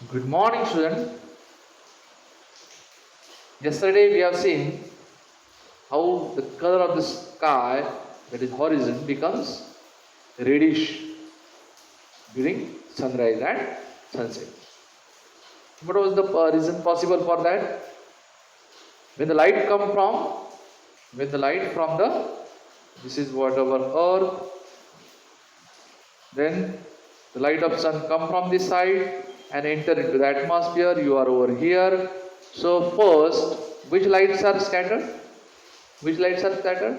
Good morning, student. Yesterday we have seen how the color of the sky, that is horizon, becomes reddish during sunrise and sunset. What was the reason possible for that? When the light come from, when the light from the, this is what our earth, then the light of sun come from this side and enter into the atmosphere. You are over here. So first, which lights are scattered? Which lights are scattered?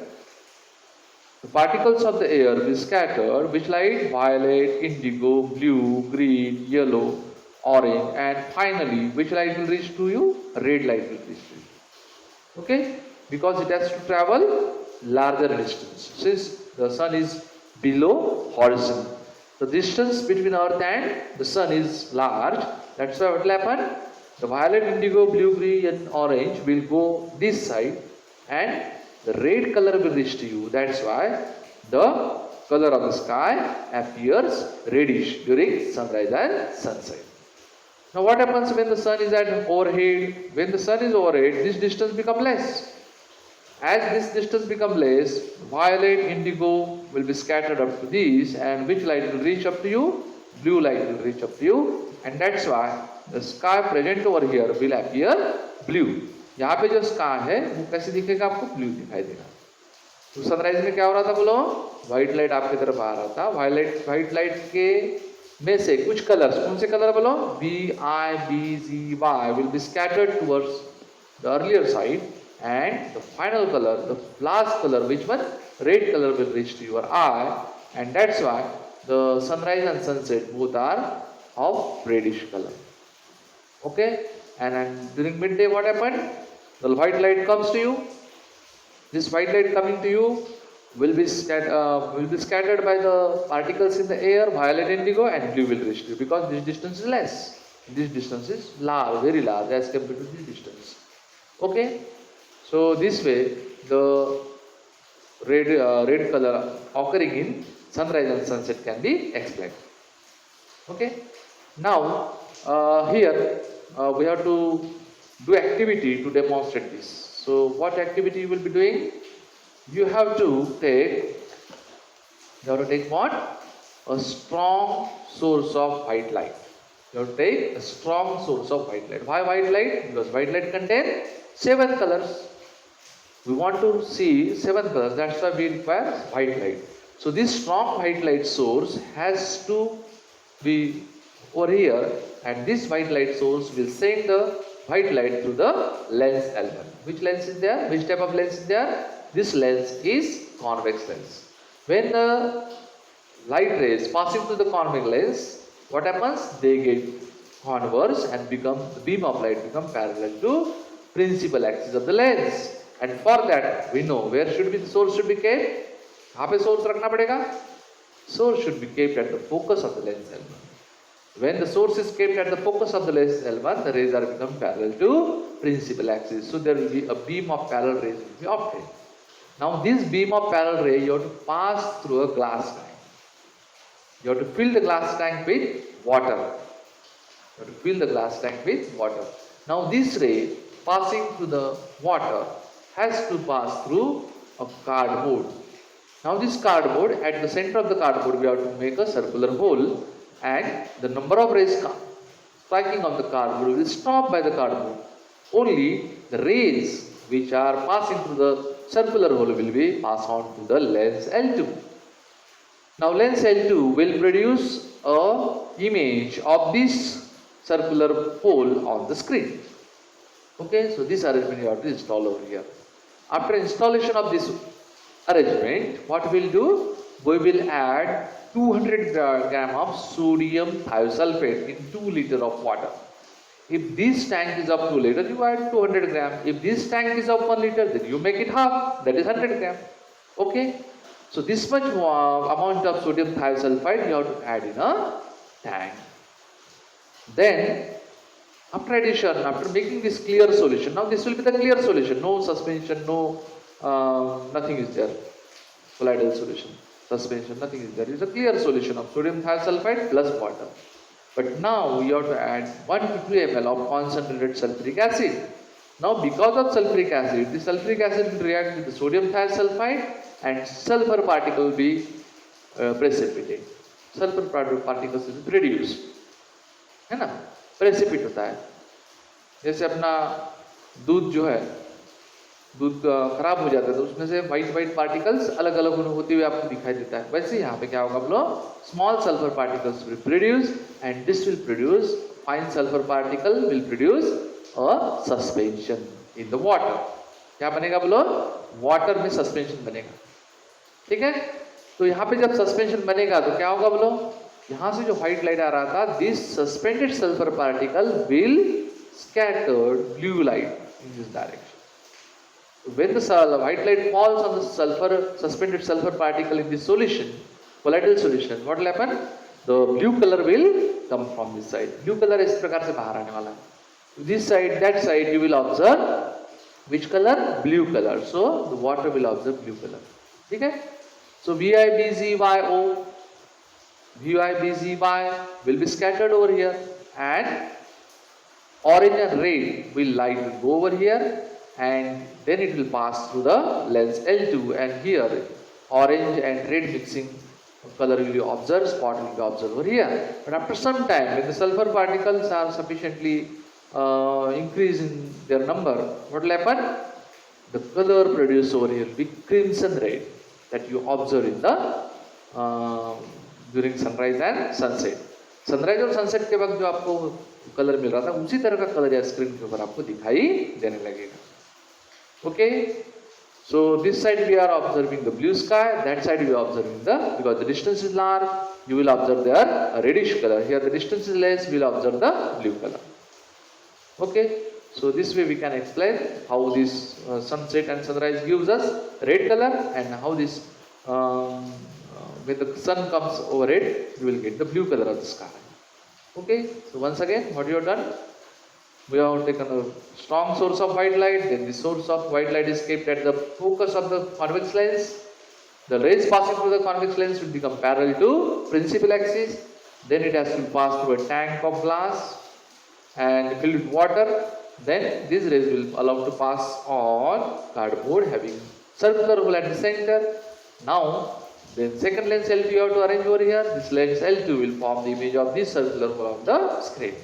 The particles of the air will scatter. Which light? Violet, indigo, blue, green, yellow, orange, and finally, which light will reach to you? Red light will reach to you. Okay? Because it has to travel larger distance. Since the sun is below horizon, the distance between Earth and the sun is large. That's why what will happen? The violet, indigo, blue, green, and orange will go this side, and the red color will reach to you. That's why the color of the sky appears reddish during sunrise and sunset. Now what happens when the sun is at overhead? When the sun is overhead, this distance becomes less. As this distance becomes less, violet, indigo will be scattered up to this, and which light will reach up to you? Blue light will reach up to you, and that's why the sky present over here will appear blue. यहाँ पे जो sky है वो कैसे दिखेगा? आपको blue दिखाई देगा. तो सनराइज में क्या हो रहा था बोलो? व्हाइट लाइट आपकी तरफ आ रहा था. व्हाइट लाइट के में से कुछ कलर्स, कौन से कलर बोलो? B I B G Y will be scattered towards the earlier side, and the final color, the last color, which one? Red color will reach to your eye, and that's why the sunrise and sunset both are of reddish color. Okay, and during midday what happened? The white light comes to you. This white light coming to you will be scattered by the particles in the air, violet, indigo, and blue will reach to you, because this distance is less. This distance is large, very large as compared to this distance. Okay. So this way the red color occurring in sunrise and sunset can be explained. Okay. Now here we have to do activity to demonstrate this. So what activity you will be doing? You have to take what? A strong source of white light. You have to take a strong source of white light. Why white light? Because white light contains 7 colors. We want to see 7 colors. That's why we require white light. So this strong white light source has to be over here, and this white light source will send the white light through the lens L1. Which lens is there? Which type of lens is there? This lens is convex lens. When the light rays passing through the convex lens, what happens? They get converse and become, the beam of light become parallel to principal axis of the lens. And for that we know where should be the source should be kept. कहाँ पे source रखना पड़ेगा? Source should be kept at the focus of the lens L1. When the source is kept at the focus of the lens L1, the rays are become parallel to principal axis. So there will be a beam of parallel rays will be obtained. Now this beam of parallel ray you have to pass through a glass tank. You have to fill the glass tank with water. You have to fill the glass tank with water. Now this ray passing through the water has to pass through a cardboard. Now this cardboard, at the center of the cardboard we have to make a circular hole, and the number of rays striking of the cardboard will stop by the cardboard. Only the rays which are passing through the circular hole will be passed on to the lens L2. Now lens L2 will produce a image of this circular hole on the screen. Okay, so this arrangement you have to install over here. After installation of this arrangement, what we'll do? We will add 200 gram of sodium thiosulfate in 2 liter of water. If this tank is of 2 liter, you add 200 gram. If this tank is of 1 liter, then you make it half, that is 100 gram. Okay. So this much amount of sodium thiosulfate you have to add in a tank. Then after addition, after making this clear solution, now this will be the clear solution, no suspension, no nothing is there, colloidal solution, suspension, nothing is there. It is a clear solution of sodium thiosulfate plus water. But now you have to add 1 to 2 ml of concentrated sulfuric acid. Now because of sulfuric acid, the sulfuric acid will react with the sodium thiosulfide and sulfur particle will be precipitate. Sulfur particles will be produced, है ना, प्रेसिपिट होता है. जैसे अपना दूध जो है, दूध खराब हो जाता है तो उसमें से व्हाइट व्हाइट पार्टिकल्स अलग अलग होते हुए आपको दिखाई देता है. वैसे यहाँ पे क्या होगा बोलो, small sulphur particles will produce and this will produce fine sulphur particle will produce a suspension in the water. क्या बनेगा बोलो, वाटर में सस्पेंशन बनेगा. ठीक है, तो यहाँ पे जब सस्पेंशन बनेगा तो क्या होगा बोलो, यहाँ से जो व्हाइट लाइट आ रहा था, this suspended sulphur particle will scattered blue light in this direction. When the white light falls on the sulfur, suspended sulfur particle in this solution, volatile solution, what will happen? The blue color will come from this side. Blue color इस प्रकार से बाहर आने वाला है. This side, that side, you will observe which color? Blue color. So the water will observe blue color. ठीक है? So VIBZYO, VIBZY will be scattered over here, and orange and red will light will go over here, and then it will pass through the lens L2, and here orange and red mixing color will be observed, spot will be observed over here. But after some time, when the sulfur particles are sufficiently increase in their number, what will happen? The color produced over here will be crimson red that you observe in the during sunrise and sunset. Sunrise और sunset के वक्त जो आपको colour मिल रहा था, उसी तरह का कलर या स्क्रीन के ऊपर आपको दिखाई देने लगेगा. Okay, so this side we are observing the blue sky, that side we are observing the, because the distance is large, you will observe there reddish colour. Here the distance is less, we will observe the blue colour. Okay, so this way we can explain how this sunset and sunrise gives us red color, and how this when the sun comes over it, you will get the blue color of the sky. Okay, so once again, what you have done, we have taken a strong source of white light, then the source of white light is kept at the focus of the convex lens. The rays passing through the convex lens will become parallel to principal axis, then it has to pass through a tank of glass and filled with water. Then these rays will allow to pass on cardboard having circular hole at the center. Now then second lens L2 you have to arrange over here. This lens L2 will form the image of this circular hole on the screen.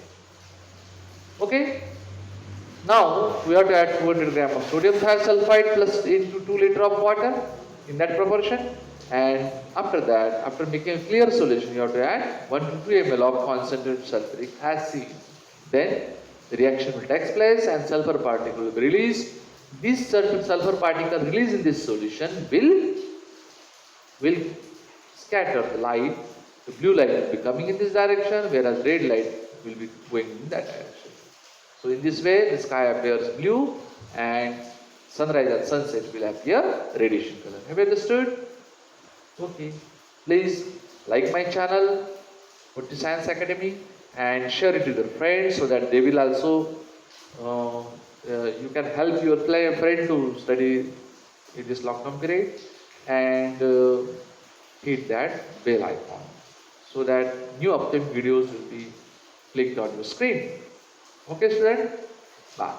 Okay. Now we have to add 200 gram of sodium thiosulfide plus into 2 liter of water in that proportion. And after that, after making a clear solution, you have to add 1 to 2 ml of concentrated sulfuric acid. Then the reaction will take place and sulfur particle will be released. This sulfur particle released in this solution will scatter the light. The blue light will be coming in this direction, whereas red light will be going in that direction. So in this way, the sky appears blue and sunrise and sunset will appear reddish in color. Have you understood? Okay. Please like my channel, Muthu Science Academy, and share it with your friends so that they will also, you can help your friend to study in this lockdown period, and hit that bell icon so that new upcoming videos will be clicked on your screen. Okay, student? Bye.